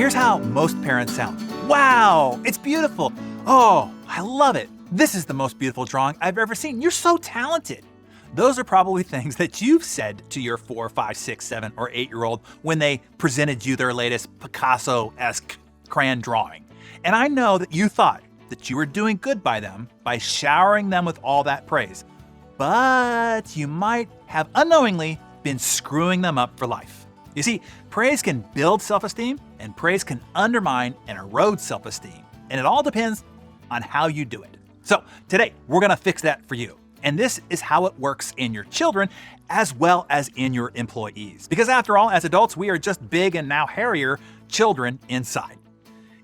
Here's how most parents sound. Wow, it's beautiful. Oh, I love it. This is the most beautiful drawing I've ever seen. You're so talented. Those are probably things that you've said to your 4, 5, 6, 7, or 8-year-old when they presented you their latest Picasso-esque crayon drawing. And I know that you thought that you were doing good by them by showering them with all that praise. But you might have unknowingly been screwing them up for life. You see, praise can build self-esteem, and praise can undermine and erode self-esteem. And it all depends on how you do it. So today, we're gonna fix that for you. And this is how it works in your children as well as in your employees. Because after all, as adults, we are just big and now hairier children inside.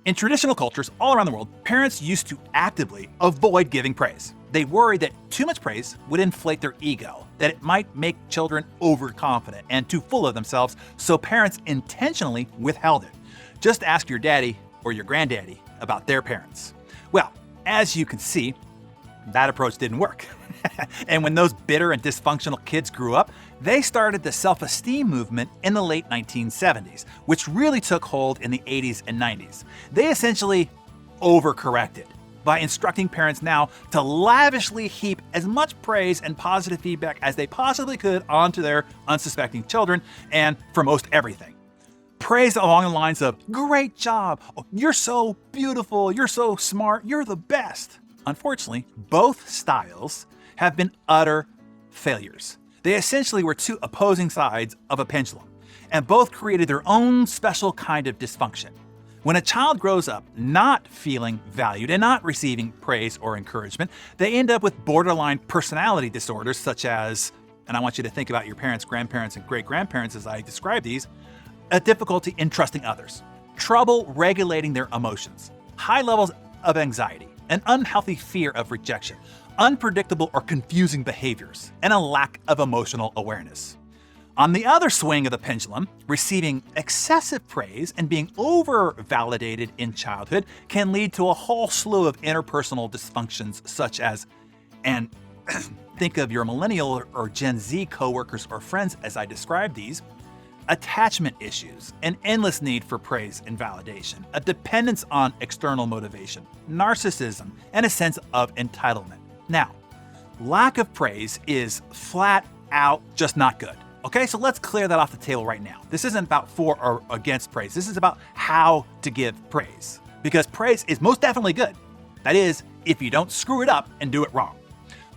In traditional cultures all around the world, parents used to actively avoid giving praise. They worried that too much praise would inflate their ego, that it might make children overconfident and too full of themselves, so parents intentionally withheld it. Just ask your daddy or your granddaddy about their parents. Well, as you can see, that approach didn't work. And when those bitter and dysfunctional kids grew up, they started the self-esteem movement in the late 1970s, which really took hold in the 80s and 90s. They essentially overcorrected by instructing parents now to lavishly heap as much praise and positive feedback as they possibly could onto their unsuspecting children, and for most everything. Praise along the lines of, "Great job, oh, you're so beautiful, you're so smart, you're the best." Unfortunately, both styles have been utter failures. They essentially were two opposing sides of a pendulum, and both created their own special kind of dysfunction. When a child grows up not feeling valued and not receiving praise or encouragement, they end up with borderline personality disorders such as, and I want you to think about your parents, grandparents, and great-grandparents as I describe these, a difficulty in trusting others, trouble regulating their emotions, high levels of anxiety, an unhealthy fear of rejection, unpredictable or confusing behaviors, and a lack of emotional awareness. On the other swing of the pendulum, receiving excessive praise and being over-validated in childhood can lead to a whole slew of interpersonal dysfunctions such as, and think of your millennial or Gen Z coworkers or friends as I describe these, attachment issues, an endless need for praise and validation, a dependence on external motivation, narcissism, and a sense of entitlement. Now, lack of praise is flat out just not good. Okay, so let's clear that off the table right now. This isn't about for or against praise. This is about how to give praise. Because praise is most definitely good. That is, if you don't screw it up and do it wrong.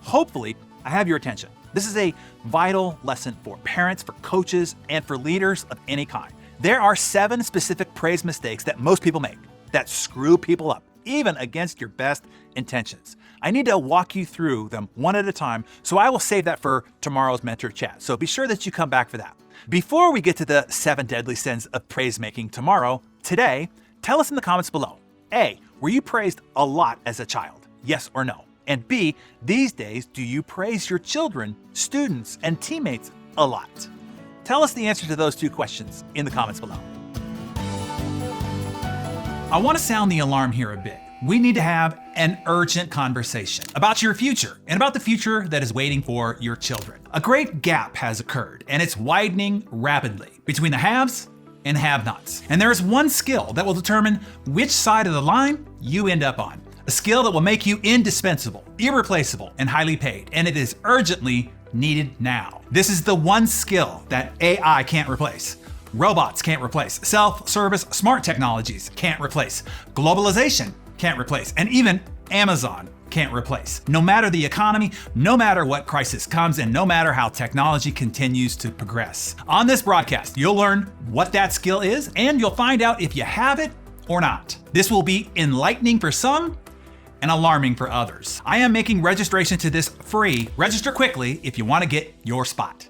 Hopefully, I have your attention. This is a vital lesson for parents, for coaches, and for leaders of any kind. There are 7 specific praise mistakes that most people make that screw people up, even against your best intentions. I need to walk you through them one at a time, so I will save that for tomorrow's mentor chat. So be sure that you come back for that. Before we get to the 7 deadly sins of praise making tomorrow, today, tell us in the comments below. A, were you praised a lot as a child? Yes or no? And B, these days, do you praise your children, students, and teammates a lot? Tell us the answer to those 2 questions in the comments below. I want to sound the alarm here a bit. We need to have an urgent conversation about your future and about the future that is waiting for your children. A great gap has occurred, and it's widening rapidly between the haves and have-nots. And there is one skill that will determine which side of the line you end up on. A skill that will make you indispensable, irreplaceable, and highly paid, and it is urgently needed now. This is the one skill that AI can't replace. Robots can't replace. Self-service smart technologies can't replace. Globalization can't replace. And even Amazon can't replace. No matter the economy, no matter what crisis comes, and no matter how technology continues to progress. On this broadcast, you'll learn what that skill is, and you'll find out if you have it or not. This will be enlightening for some and alarming for others. I am making registration to this free. Register quickly if you want to get your spot.